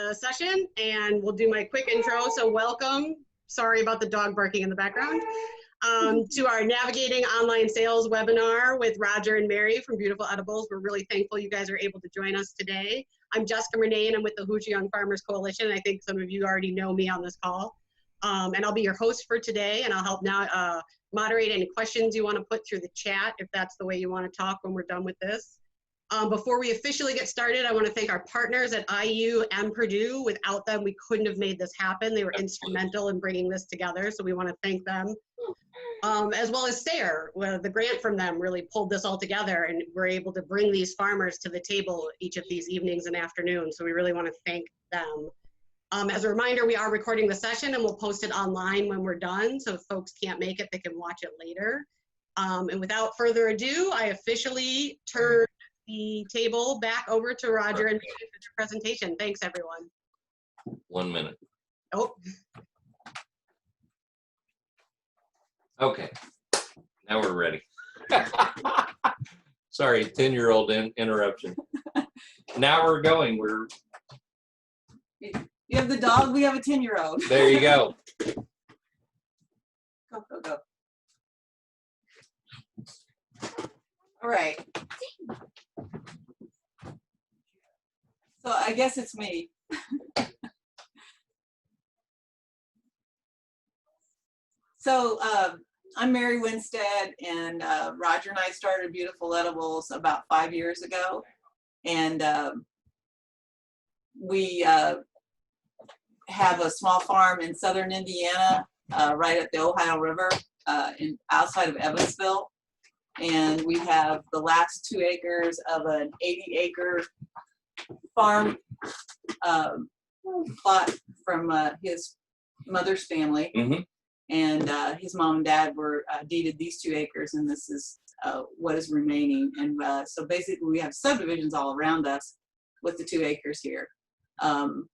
the session, and we'll do my quick intro. So welcome. Sorry about the dog barking in the background. To our Navigating Online Sales webinar with Roger and Mary from Beautiful Edibles. We're really thankful you guys are able to join us today. I'm Jessica Renee, and I'm with the Hoosier Young Farmers Coalition. I think some of you already know me on this call. And I'll be your host for today, and I'll help now moderate any questions you want to put through the chat if that's the way you want to talk when we're done with this. Before we officially get started, I want to thank our partners at IU and Purdue. Without them, we couldn't have made this happen. They were instrumental in bringing this together, so we want to thank them. As well as SARE, the grant from them really pulled this all together, and we're able to bring these farmers to the table each of these evenings and afternoons, so we really want to thank them. As a reminder, we are recording the session and we'll post it online when we're done, so if folks can't make it, they can watch it later. And without further ado, I officially turn the table back over to Roger and Mary for the presentation. Thanks, everyone. 1 minute. Oh. Okay, now we're ready. Sorry, 10-year-old interruption. Now we're going. You have the dog, we have a 10-year-old. There you go. Go, go, go. All right. So I guess it's me. So I'm Mary Winstead, and Roger and I started Beautiful Edibles about 5 years ago. And we have a small farm in southern Indiana, right at the Ohio River, outside of Evansville. And we have the last 2 acres of an 80-acre farm plot from his mother's family. Mm-hmm. And his mom and dad were deeded these 2 acres, and this is what is remaining. And so basically we have subdivisions all around us with the 2 acres here. I'm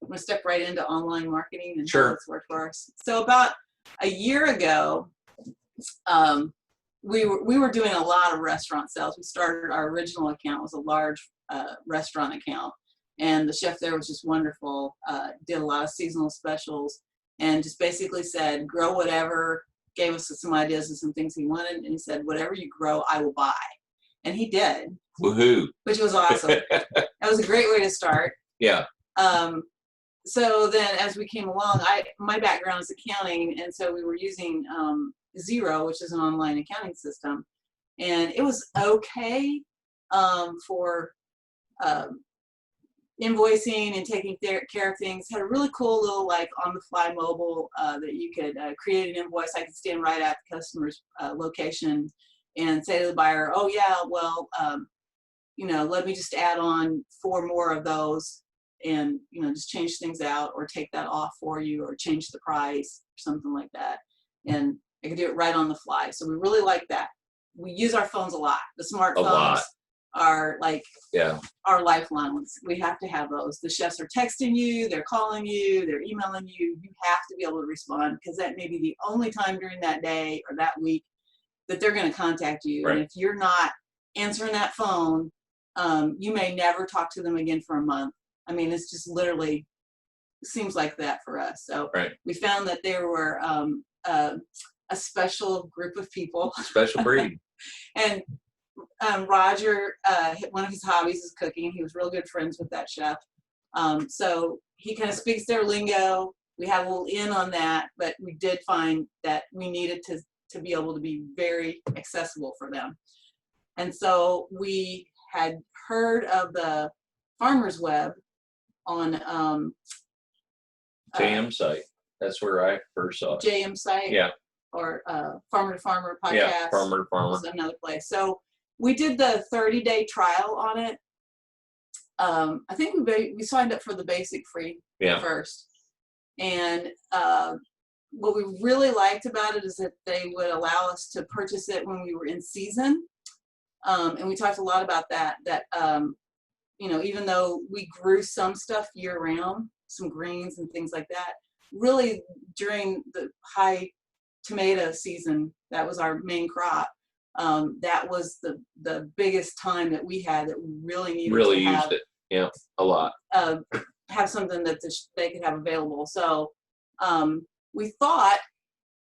gonna step right into online marketing and sure. How it's worked for us. So about a year ago, we were doing a lot of restaurant sales. We started, our original account was a large restaurant account, and the chef there was just wonderful, did a lot of seasonal specials, and just basically said, grow whatever, gave us some ideas of some things he wanted, and he said, whatever you grow, I will buy. And he did. Woohoo. Which was awesome. That was a great way to start. Yeah. So then as we came along, my background is accounting, and so we were using Xero, which is an online accounting system, and it was okay for invoicing and taking care of things. Had a really cool little like on-the-fly mobile that you could create an invoice. I could stand right at the customer's location and say to the buyer, oh yeah, well, let me just add on 4 more of those, and just change things out or take that off for you or change the price or something like that. And I could do it right on the fly. So we really like that. We use our phones a lot. The smartphones are like our lifelines. We have to have those. The chefs are texting you, they're calling you, they're emailing you. You have to be able to respond, because that may be the only time during that day or that week that they're going to contact you. Right. And if you're not answering that phone, you may never talk to them again for a month. I mean, it's just literally seems like that for us. So we found that there were a special group of people. Special breed. And Roger, one of his hobbies is cooking. He was real good friends with that chef. So he kind of speaks their lingo. We had a little in on that, but we did find that we needed to be able to be very accessible for them. And so we had heard of the Farmer's Web on JM site. That's where I first saw it. JM site. Yeah. Or Farmer to Farmer podcast. Yeah, Farmer to Farmer. Was another place. So we did the 30-day trial on it. I think we signed up for the basic free first. And what we really liked about it is that they would allow us to purchase it when we were in season. And we talked a lot about that even though we grew some stuff year round, some greens and things like that, really during the high tomato season, that was our main crop. that was the biggest time that we had that we really needed Really to have, used it. Yeah, a lot. have something that they could have available. So we thought,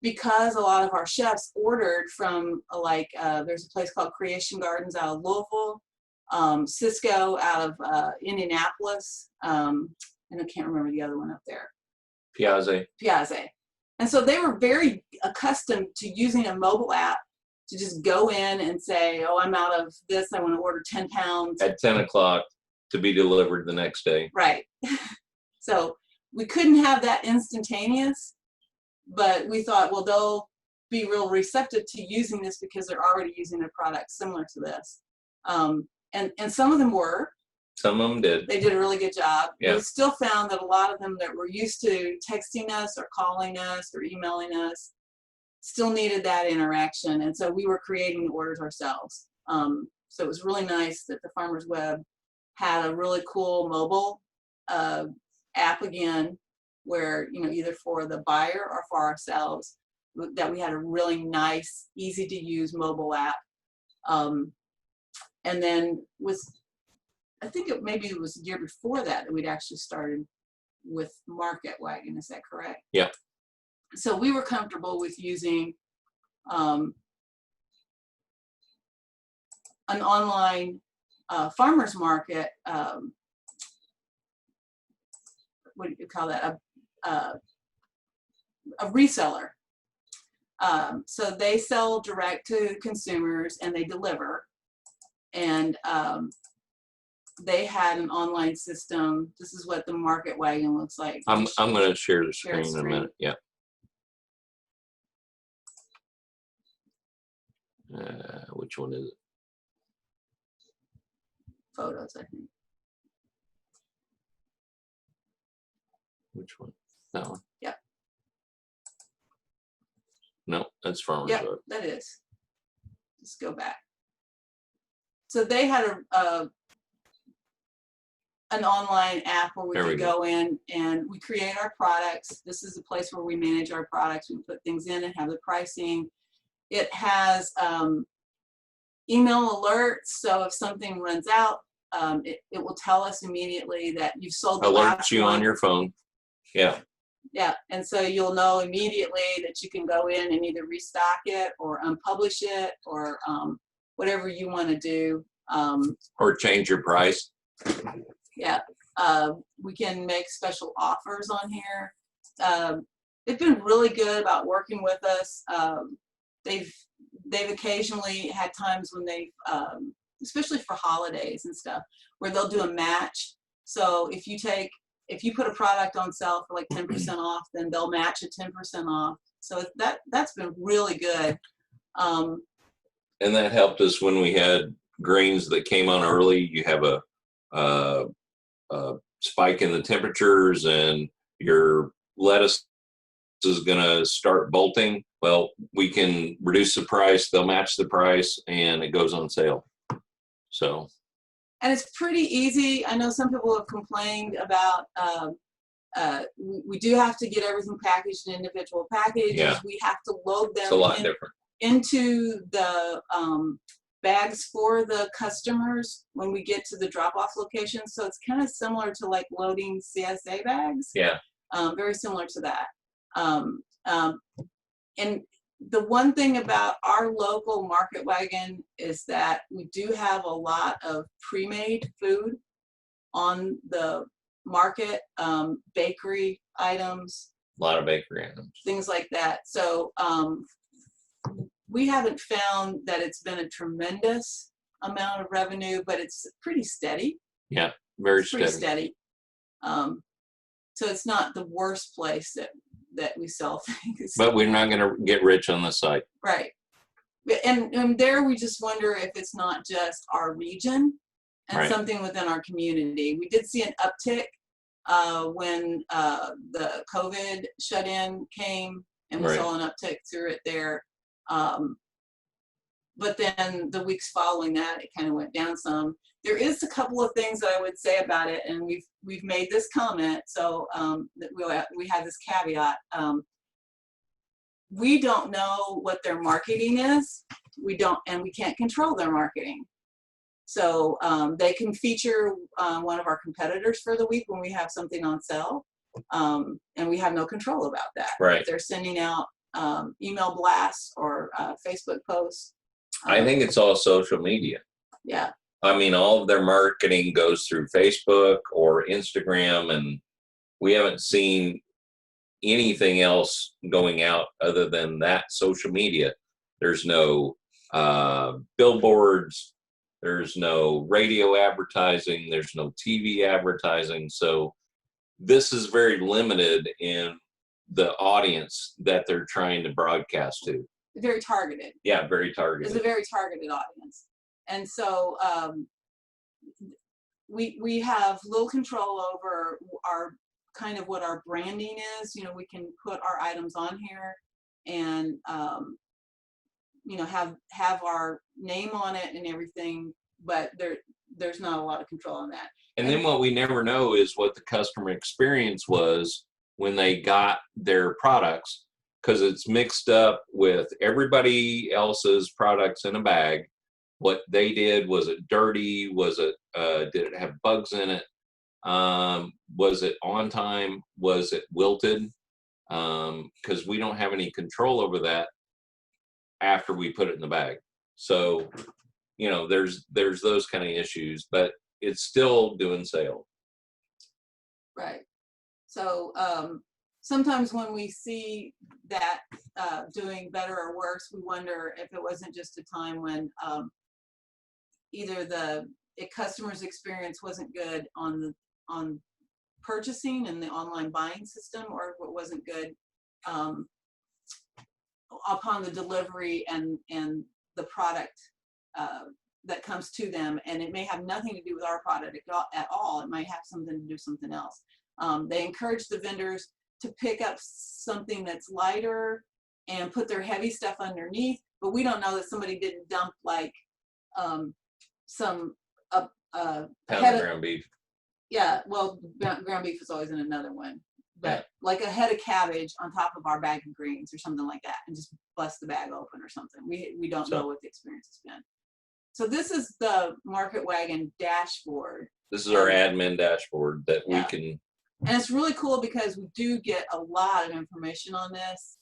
because a lot of our chefs ordered from there's a place called Creation Gardens out of Louisville, Cisco out of Indianapolis, and I can't remember the other one up there. Piazza. And so they were very accustomed to using a mobile app to just go in and say, oh, I'm out of this, I want to order 10 pounds. At 10 o'clock to be delivered the next day. Right. So we couldn't have that instantaneous, but we thought, well, they'll be real receptive to using this because they're already using a product similar to this. And some of them were. Some of them did. They did a really good job. Yeah. We still found that a lot of them that were used to texting us or calling us or emailing us still needed that interaction. And so we were creating the orders ourselves. So it was really nice that the Farmer's Web had a really cool mobile app again, where, either for the buyer or for ourselves, that we had a really nice, easy to use mobile app. And then I think maybe it was the year before that we'd actually started with Market Wagon. Is that correct? Yeah. So we were comfortable with using an online farmer's market. What do you call that? A reseller. So they sell direct to consumers and they deliver. And they had an online system. This is what the Market Wagon looks like. I'm going to share the screen in a minute. Yeah. Which one is it? Photos, I think. Which one? That one? Yep. No, that's Farmer's Yep, Web. that is. Just go back. So they had an online app where we could go in and we create our products. This is a place where we manage our products. We put things in and have the pricing. It has email alerts. So if something runs out, it will tell us immediately that you've sold the last Alerts you one. on your phone. Yeah. Yeah, and so you'll know immediately that you can go in and either restock it or unpublish it or whatever you want to do. Or change your price. Yeah, we can make special offers on here. They've been really good about working with us. They've occasionally had times when they've, especially for holidays and stuff, where they'll do a match. So if you put a product on sale for like 10% off, then they'll match it 10% off. So that's been really good. And that helped us when we had grains that came on early. You have a spike in the temperatures and your lettuce is going to start bolting. Well, we can reduce the price, they'll match the price, and it goes on sale. So. And it's pretty easy. I know some people have complained about, we do have to get everything packaged in individual packages. Yeah. We have to load them It's a lot different. Into the bags for the customers when we get to the drop-off location. So it's kind of similar to like loading CSA bags. Yeah. Very similar to that. And the one thing about our local Market Wagon is that we do have a lot of pre-made food on the market, bakery items. A lot of bakery items. Things like that. So we haven't found that it's been a tremendous amount of revenue, but it's pretty steady. Yeah, very it's pretty steady. So it's not the worst place that we sell things. But we're not going to get rich on the site. Right. And there we just wonder if it's not just our region and right. something within our community. We did see an uptick when the COVID shut-in came, and we right. saw an uptick through it there. But then the weeks following that, it kind of went down some. There is a couple of things that I would say about it, and we've made this comment, so that we have this caveat. we don't know what their marketing is. We can't control their marketing. So they can feature one of our competitors for the week when we have something on sale, and we have no control about that. Right. If they're sending out email blasts or Facebook posts. I think it's all social media. Yeah. I mean, all of their marketing goes through Facebook or Instagram, and we haven't seen anything else going out other than that social media. There's no billboards, there's no radio advertising, there's no TV advertising. So this is very limited in the audience that they're trying to broadcast to. Very targeted. Yeah, very targeted. It's a very targeted audience. And so we have little control over our kind of what our branding is. You know, we can put our items on here and you know, have our name on it and everything, but there's not a lot of control on that. And then what we never know is what the customer experience was when they got their products, because it's mixed up with everybody else's products in a bag. What they did, was it dirty? Was it did it have bugs in it? Was it on time? Was it wilted? Because we don't have any control over that after we put it in the bag. So, you know, there's those kind of issues, but it's still doing sale. Right. So sometimes when we see that doing better or worse, we wonder if it wasn't just a time when either the customer's experience wasn't good on purchasing and the online buying system, or if it wasn't good upon the delivery and the product that comes to them. And it may have nothing to do with our product at all. It might have something to do with something else. They encourage the vendors to pick up something that's lighter and put their heavy stuff underneath, but we don't know that somebody didn't dump like some pound of ground beef. Yeah, well, ground beef is always in another one, but like a head of cabbage on top of our bag of greens or something like that, and just bust the bag open or something. We don't know what the experience has been. So this is the Market Wagon dashboard. This is our admin dashboard that we can. And it's really cool because we do get a lot of information on this.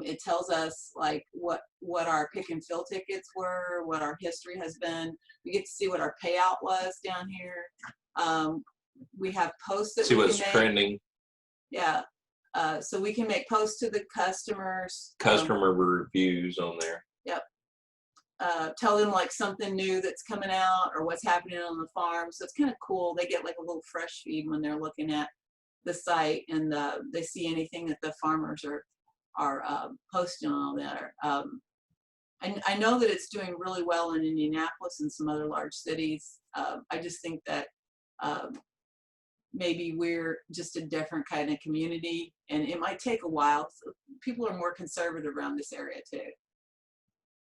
It tells us like what our pick and fill tickets were, what our history has been. We get to see what our payout was down here. We have posts that see we what's can make. trending. Yeah. So we can make posts to the customers. Customer reviews on there. Yep. Tell them like something new that's coming out or what's happening on the farm. So it's kind of cool. They get like a little fresh feed when they're looking at the site, and they see anything that the farmers are posting on all that. I know that it's doing really well in Indianapolis and some other large cities. I just think that maybe we're just a different kind of community, and it might take a while. So people are more conservative around this area too.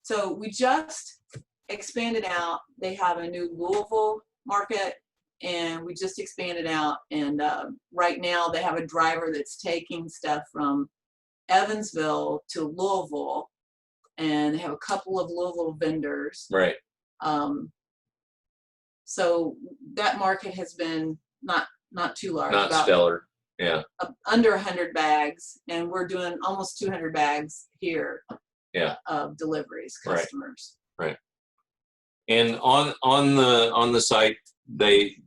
So we just expanded out. They have a new Louisville Market, and we just expanded out. And right now they have a driver that's taking stuff from Evansville to Louisville, and they have a couple of Louisville vendors. Right. So that market has been not too large. Not stellar. Yeah. Under 100 bags, and we're doing almost 200 bags here. Yeah. Of deliveries, customers. Right. And on the site, they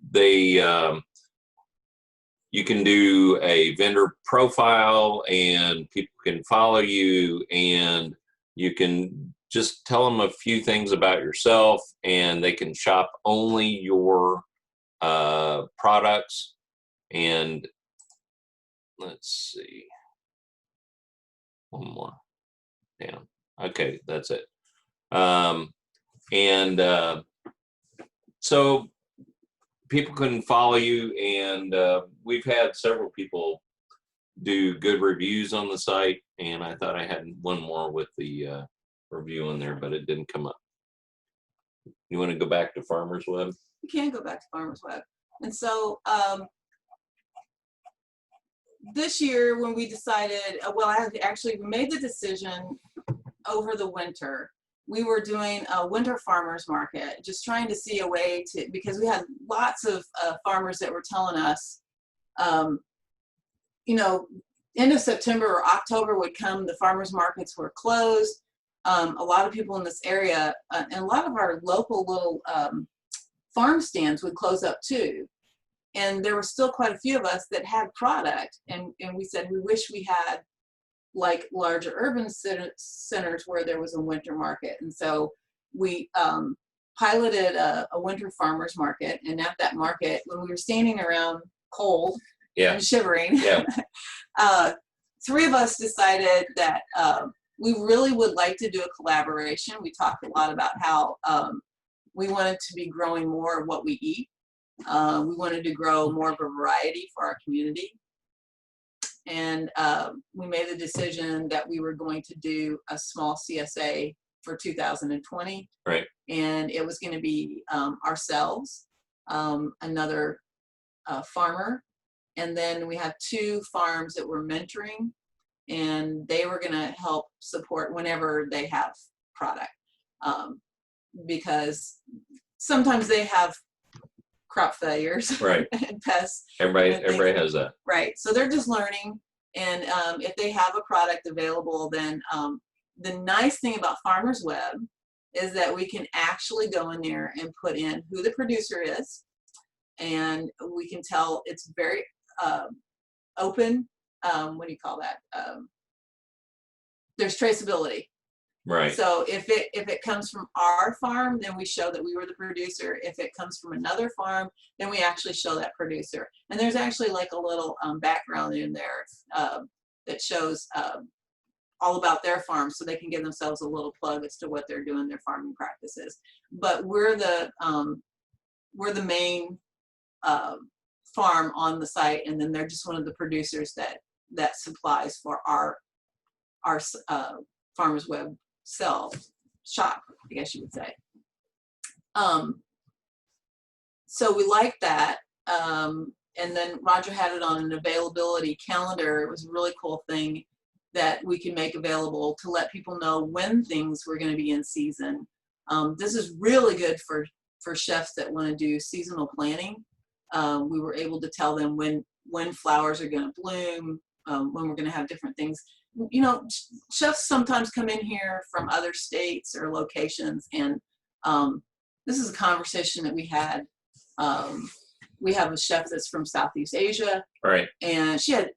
you can do a vendor profile, and people can follow you, and you can just tell them a few things about yourself, and they can shop only your products. And let's see, one more down. Okay, that's it. So people can follow you, and we've had several people do good reviews on the site, and I thought I had one more with the review on there, but it didn't come up. You want to go back to Farmers Web? You can go back to Farmers Web. And so this year when we decided, well, we made the decision over the winter. We were doing a winter farmers market, just trying to see a way to, because we had lots of farmers that were telling us, you know, end of September or October would come, the farmers markets were closed. A lot of people in this area, and a lot of our local little farm stands would close up too. And there were still quite a few of us that had product. And we said, we wish we had like larger urban centers where there was a winter market. And so we piloted a winter farmers market. And at that market, when we were standing around cold and shivering, three of us decided that we really would like to do a collaboration. We talked a lot about how we wanted to be growing more of what we eat. We wanted to grow more of a variety for our community. And we made the decision that we were going to do a small CSA for 2020. Right. And it was going to be ourselves, another farmer, and then we have 2 farms that we're mentoring, and they were going to help support whenever they have product, because sometimes they have crop failures, right, and pests. Everybody has that. Right. So they're just learning, and if they have a product available, then the nice thing about Farmers Web is that we can actually go in there and put in who the producer is, and we can tell it's very open. What do you call that? There's traceability. Right. So if it comes from our farm, then we show that we were the producer. If it comes from another farm, then we actually show that producer. And there's actually like a little background in there that shows all about their farm, so they can give themselves a little plug as to what they're doing, their farming practices. But we're the main farm on the site, and then they're just one of the producers that supplies for our Farmers Web shop, I guess you would say. So we liked that. And then Roger had it on an availability calendar. It was a really cool thing that we can make available to let people know when things were going to be in season. This is really good for chefs that want to do seasonal planning. We were able to tell them when flowers are going to bloom, when we're going to have different things. You know, chefs sometimes come in here from other states or locations, and this is a conversation that we had. We have a chef that's from Southeast Asia, right? And she had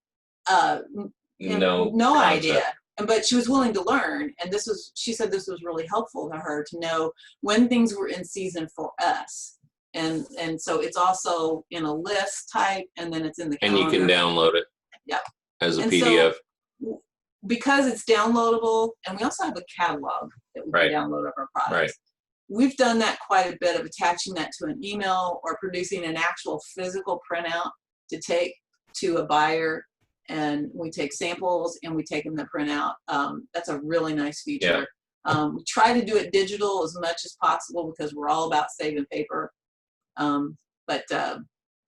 no concept. idea, but she was willing to learn. And she said this was really helpful to her to know when things were in season for us. And so it's also in a list type, and then it's in the calendar. And you can download it. Yeah. As a PDF. So, because it's downloadable, and we also have a catalog that we can download of our products. Right. We've done that quite a bit, of attaching that to an email or producing an actual physical printout to take to a buyer, and we take samples and we take them to print out. That's a really nice feature. Yeah. We try to do it digital as much as possible because we're all about saving paper. But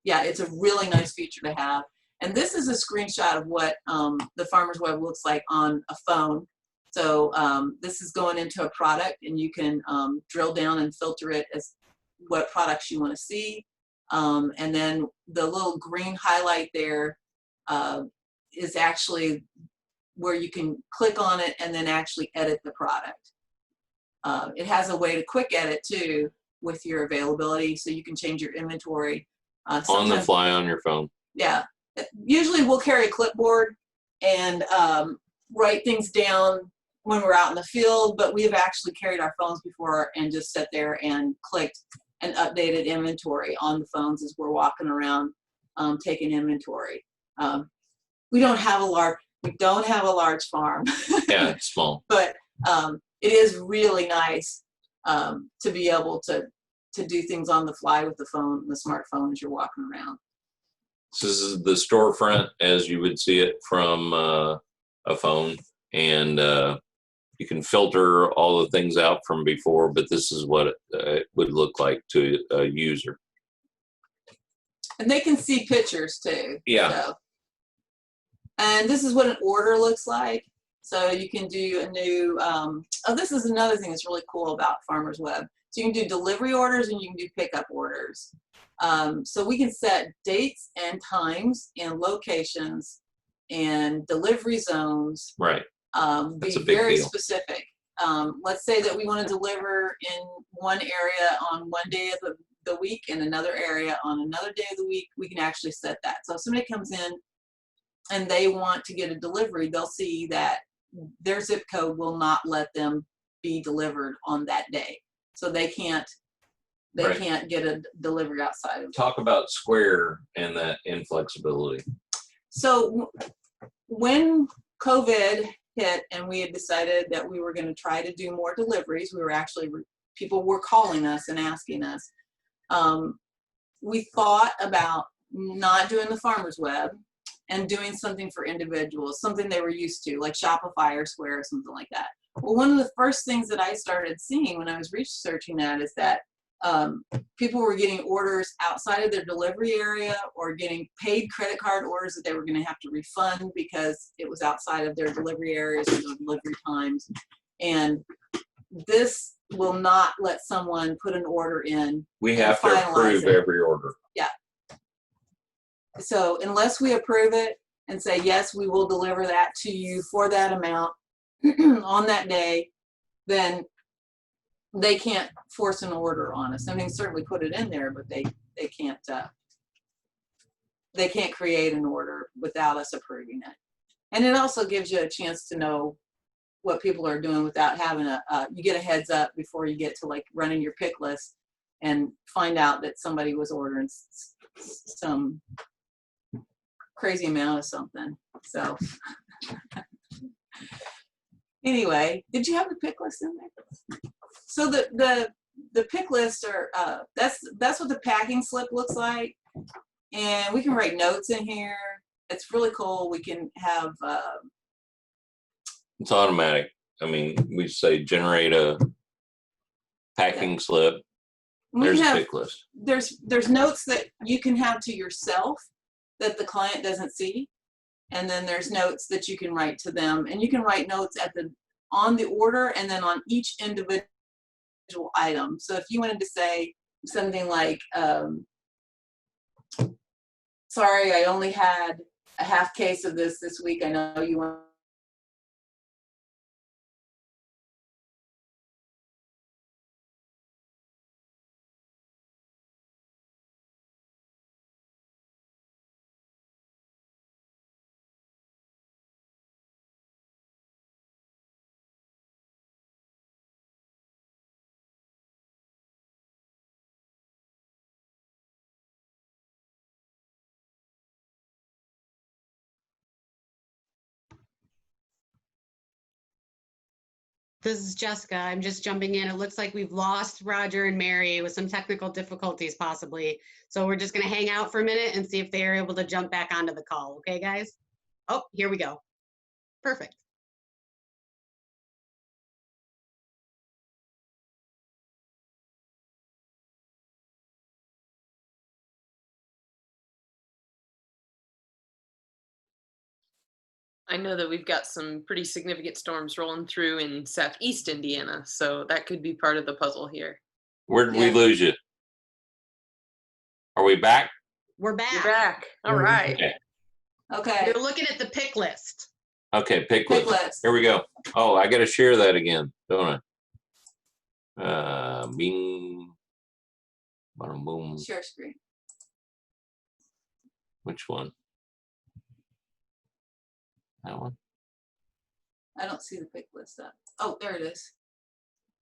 yeah, it's a really nice feature to have. And this is a screenshot of what the Farmers Web looks like on a phone. So this is going into a product, and you can drill down and filter it as what products you want to see. And then the little green highlight there is actually where you can click on it and then actually edit the product. It has a way to quick edit too with your availability, so you can change your inventory. On the fly on your phone. Yeah. Usually we'll carry a clipboard and write things down when we're out in the field, but we have actually carried our phones before and just sat there and clicked an updated inventory on the phones as we're walking around taking inventory. We don't have a large farm. Yeah, it's small. But it is really nice to be able to do things on the fly with the phone, the smartphone, as you're walking around. This is the storefront as you would see it from a phone, and you can filter all the things out from before, but this is what it would look like to a user. And they can see pictures too. Yeah. So. And this is what an order looks like. So you can do a new, oh, this is another thing that's really cool about Farmers Web. So you can do delivery orders and you can do pickup orders. So we can set dates and times and locations and delivery zones. Right. Be very specific. Let's say that we want to deliver in one area on one day of the week and another area on another day of the week. We can actually set that. So if somebody comes in and they want to get a delivery, they'll see that their zip code will not let them be delivered on that day. So they can't get a delivery outside of. Talk about Square and that inflexibility. So when COVID hit and we had decided that we were going to try to do more deliveries, we were actually, people were calling us and asking us. We thought about not doing the Farmers Web and doing something for individuals, something they were used to, like Shopify or Square or something like that. Well, one of the first things that I started seeing when I was researching that is that people were getting orders outside of their delivery area or getting paid credit card orders that they were going to have to refund because it was outside of their delivery areas or their delivery times. And this will not let someone put an order in. We have to approve every order. Yeah. So unless we approve it and say, yes, we will deliver that to you for that amount on that day, then they can't force an order on us. I mean, certainly put it in there, but they can't create an order without us approving it. And it also gives you a chance to know what people are doing without having you get a heads up before you get to like running your pick list and find out that somebody was ordering some crazy amount of something. So anyway, did you have the pick list in there? So the pick lists are that's what the packing slip looks like, and we can write notes in here. It's really cool. We can have it's automatic. I mean, we say generate a packing slip. There's a pick list. There's notes that you can have to yourself that the client doesn't see, and then there's notes that you can write to them, and you can write notes on the order and then on each individual item. So if you wanted to say something like, sorry, I only had a half case of this week. I know you want. This is Jessica. I'm just jumping in. It looks like we've lost Roger and Mary with some technical difficulties possibly. So we're just going to hang out for a minute and see if they're able to jump back onto the call. Okay, guys? Oh, here we go. Perfect. I know that we've got some pretty significant storms rolling through in southeast Indiana, so that could be part of the puzzle here. Where did we lose you? Are we back? We're back. You're back. All right. Okay. You're looking at the pick list. Okay, pick list. list. Here we go. Oh, I got to share that again, don't I? Bing. Bada boom. Share screen. Which one? That one? I don't see the pick list up. Oh, there it is.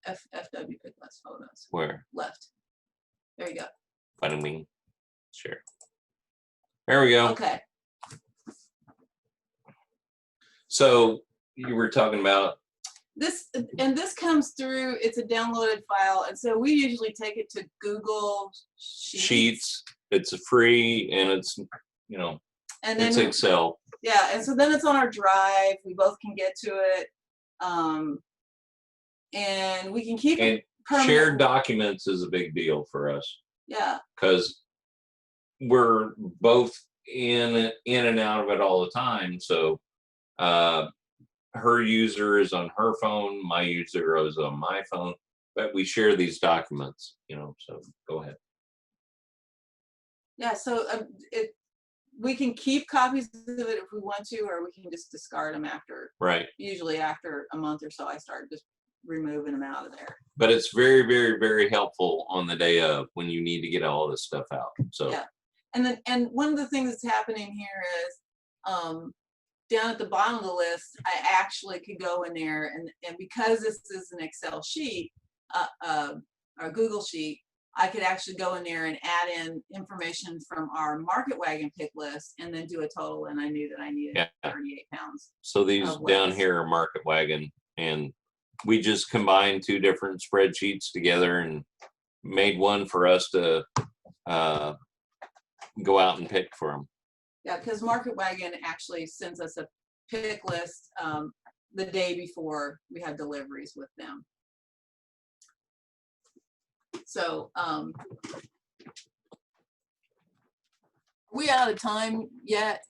FW pick list photos. Where? Left. There you go. Bada bing. Share. There we go. Okay. So you were talking about this comes through, it's a downloaded file, and so we usually take it to Google Sheets. It's free, and it's, and then it's Excel. Yeah, and so then it's on our drive. We both can get to it, and we can keep it permanent. Shared documents is a big deal for us. Yeah. Because we're both in and out of it all the time. So her user is on her phone, my user is on my phone, but we share these documents, so go ahead. Yeah, so we can keep copies of it if we want to, or we can just discard them after. Right. Usually after a month or so, I start just removing them out of there. But it's very, very, very helpful on the day of when you need to get all this stuff out. So yeah, and one of the things that's happening here is down at the bottom of the list, I actually could go in there and because this is an Excel sheet, or Google sheet, I could actually go in there and add in information from our Market Wagon pick list and then do a total, and I knew that I needed 38 pounds. So these down here are Market Wagon, and we just combined two different spreadsheets together and made one for us to go out and pick for them. Yeah, because Market Wagon actually sends us a pick list the day before we have deliveries with them. So, are we out of time yet?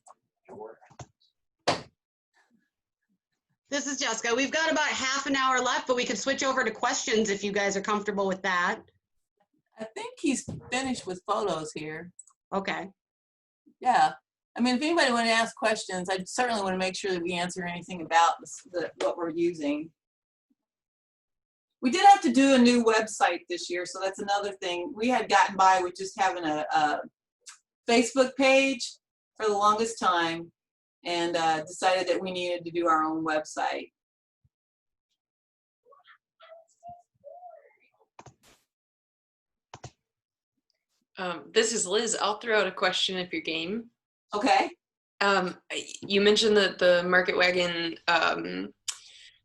This is Jessica. We've got about half an hour left, but we could switch over to questions if you guys are comfortable with that. I think he's finished with photos here. Okay. Yeah. I mean, if anybody want to ask questions, I certainly want to make sure that we answer anything about what we're using. We did have to do a new website this year, so that's another thing. We had gotten by with just having a Facebook page for the longest time, and decided that we needed to do our own website. This is Liz. I'll throw out a question if you're game. Okay. You mentioned that the Market Wagon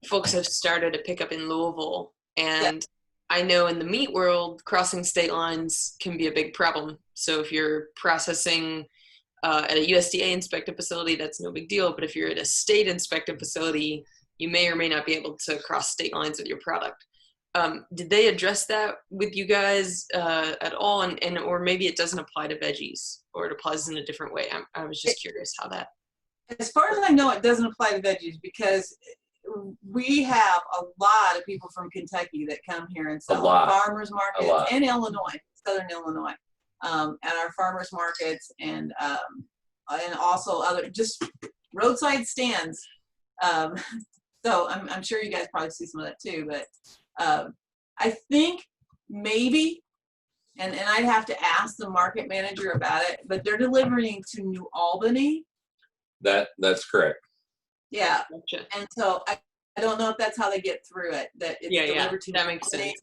folks have started a pickup in Louisville, and I know in the meat world, crossing state lines can be a big problem. So if you're processing at a USDA inspected facility, that's no big deal. But if you're at a state inspected facility, you may or may not be able to cross state lines with your product. Did they address that with you guys at all? And or maybe it doesn't apply to veggies, or it applies in a different way. I was just curious how that. As far as I know, it doesn't apply to veggies because we have a lot of people from Kentucky that come here and sell at farmers markets and Illinois, Southern Illinois, at our farmers markets and also other just roadside stands. So I'm sure you guys probably see some of that too, but I think maybe, and I'd have to ask the market manager about it, but they're delivering to New Albany. That's correct. Yeah. Gotcha. And so I don't know if that's how they get through it, that it's delivered to that makes sense.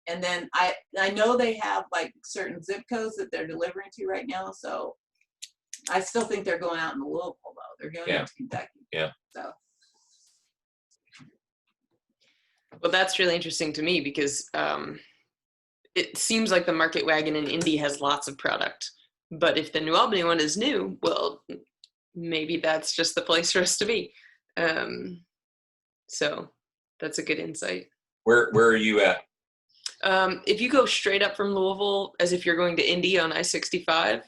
And then I know they have like certain zip codes that they're delivering to right now. So I still think they're going out in Louisville though. They're going out to Kentucky. Yeah. So. Well, that's really interesting to me because it seems like the Market Wagon in Indy has lots of product. But if the New Albany one is new, well, maybe that's just the place for us to be. So that's a good insight. Where are you at? If you go straight up from Louisville, as if you're going to Indy on I-65,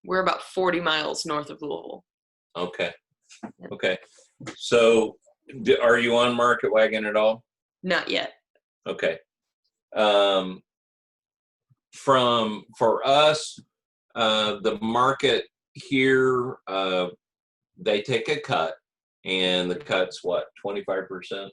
we're about 40 miles north of Louisville. Okay. Okay. So are you on Market Wagon at all? Not yet. Okay. For us, the market here, they take a cut, and the cut's what, 25%? And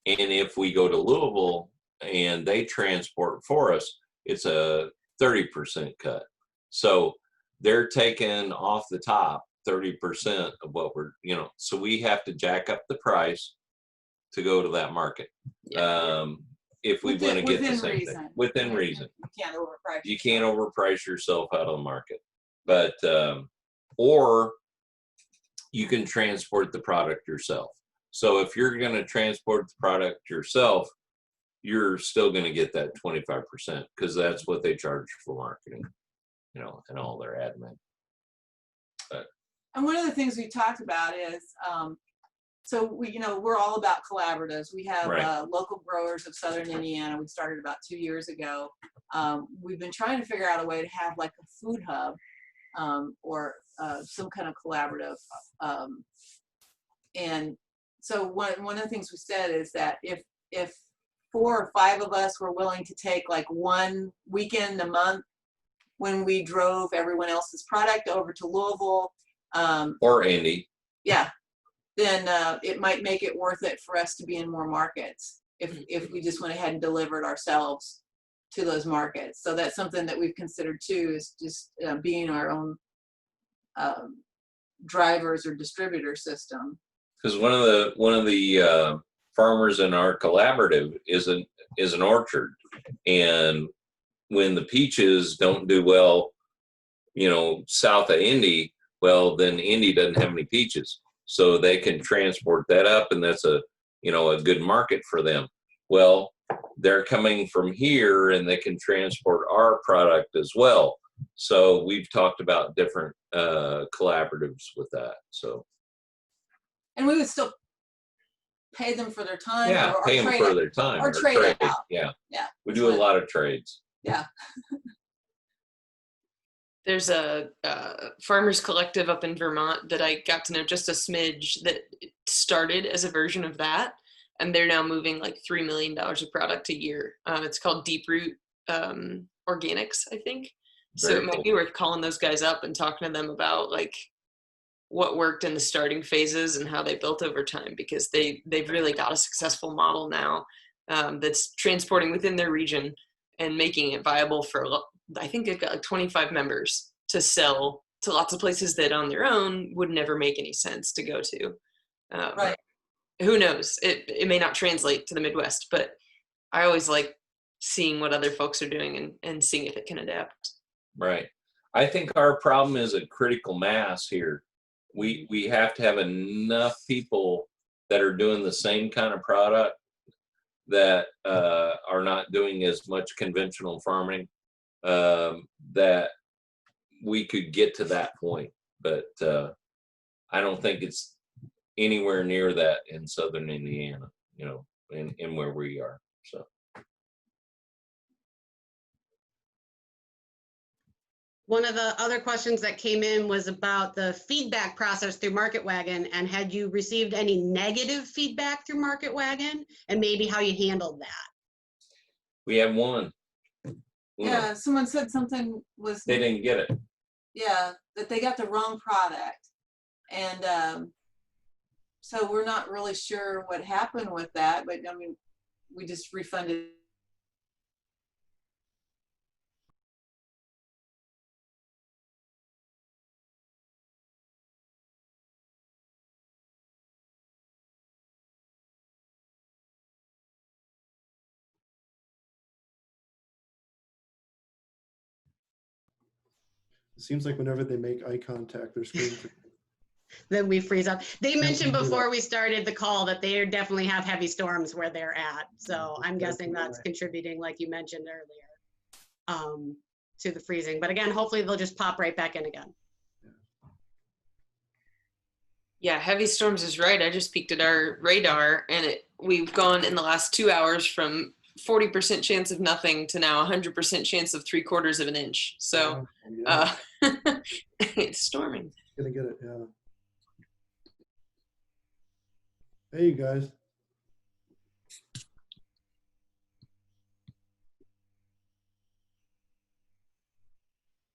if we go to Louisville and they transport for us, it's a 30% cut. So they're taking off the top 30% of what we're, so we have to jack up the price to go to that market. If we want to get the same thing. Within reason. You can't overprice yourself out of the market. But, or you can transport the product yourself. So if you're going to transport the product yourself, you're still going to get that 25% because that's what they charge for marketing, and all their admin. But. And one of the things we talked about is, so we're all about collaboratives. We have local growers of Southern Indiana. We started about 2 years ago. We've been trying to figure out a way to have like a food hub or some kind of collaborative. And so one of the things we said is that if 4 or 5 of us were willing to take like one weekend a month when we drove everyone else's product over to Louisville, or Indy, yeah, then it might make it worth it for us to be in more markets if we just went ahead and delivered ourselves to those markets. So that's something that we've considered too, is just being our own drivers or distributor system. because one of the farmers in our collaborative is an orchard, and when the peaches don't do well, south of Indy, well, then Indy doesn't have any peaches, so they can transport that up, and that's a good market for them. Well, they're coming from here, and they can transport our product as well. So we've talked about different collaboratives with that. So. And we would still pay them for their time. Yeah, or pay them for their time. Or trade it out. Yeah. Yeah. We do a lot of trades. Yeah. There's a farmers collective up in Vermont that I got to know just a smidge that started as a version of that, and they're now moving like $3 million of product a year. It's called Deep Root Organics, I think. So it might be worth calling those guys up and talking to them about like what worked in the starting phases and how they built over time, because they've really got a successful model now that's transporting within their region and making it viable for, I think they've got like 25 members to sell to lots of places that on their own would never make any sense to go to. Right. Who knows? It may not translate to the Midwest, but I always like seeing what other folks are doing and seeing if it can adapt. Right. I think our problem is a critical mass here. We have to have enough people that are doing the same kind of product that are not doing as much conventional farming, that we could get to that point. But I don't think it's anywhere near that in southern Indiana, in where we are. So. One of the other questions that came in was about the feedback process through Market Wagon, and had you received any negative feedback through Market Wagon, and maybe how you handled that? We have one. Yeah, someone said something was. They didn't get it. Yeah, that they got the wrong product, and so we're not really sure what happened with that. But I mean, we just refunded. It seems like whenever they make eye contact, their screen. Then we freeze up. They mentioned before we started the call that they definitely have heavy storms where they're at. So I'm guessing that's contributing, like you mentioned earlier, to the freezing. But again, hopefully they'll just pop right back in again. Yeah, heavy storms is right. I just peeked at our radar, and we've gone in the last 2 hours from 40% chance of nothing to now 100% chance of 3/4 of an inch. So it's storming. Gonna get it, yeah. Hey, you guys.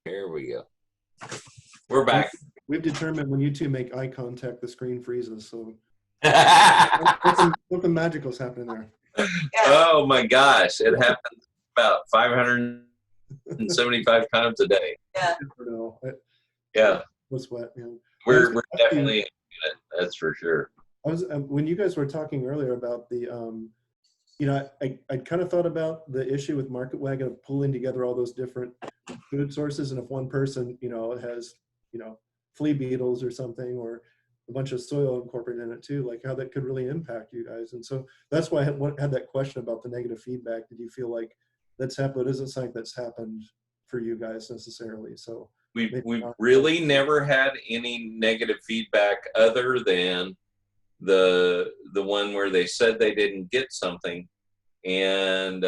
Here we go. We're back. We've determined when you two make eye contact, the screen freezes. So something magical is happening there. Oh my gosh, it happens about 575 times a day. Yeah. Yeah. Was wet, man. We're definitely in it, that's for sure. I was when you guys were talking earlier about the I kind of thought about the issue with Market Wagon of pulling together all those different food sources, and if one person has flea beetles or something, or a bunch of soil incorporated in it too, like how that could really impact you guys. And so that's why I had that question about the negative feedback. Did you feel like that's happened? It isn't something that's happened for you guys necessarily. So we really never had any negative feedback other than the one where they said they didn't get something, and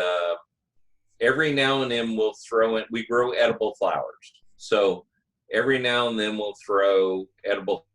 every now and then we'll throw in, we grow edible flowers, so Every now and then we'll throw edible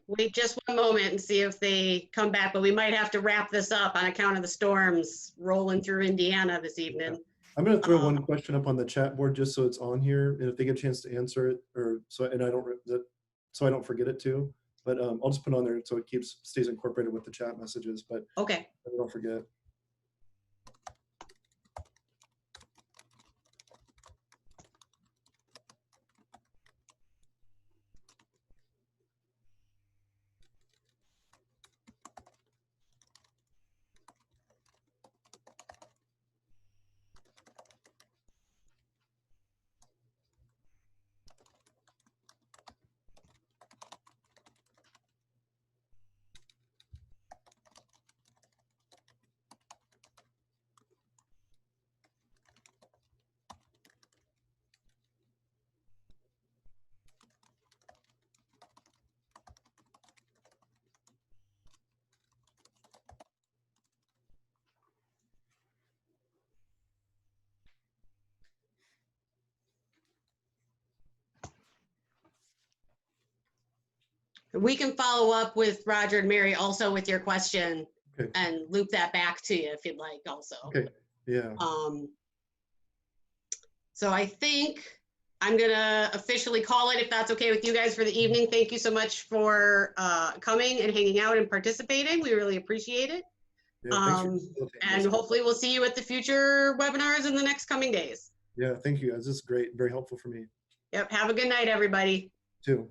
Wait just one moment and see if they come back, but we might have to wrap this up on account of the storms rolling through Indiana this evening. I'm going to throw one question up on the chat board just so it's on here, and if they get a chance to answer it, or so, and I don't forget it too. But I'll just put it on there so it stays incorporated with the chat messages. But Okay. I don't forget. We can follow up with Roger and Mary also with your question Okay. and loop that back to you if you'd like also. Okay. Yeah. So I think I'm gonna officially call it if that's okay with you guys for the evening. Thank you so much for coming and hanging out and participating. We really appreciate it. Yeah. Thanks for facilitating And this. hopefully we'll see you at the future webinars in the next coming days. Yeah. Thank you guys. This is great. Very helpful for me Yep. Have a good night, everybody. too.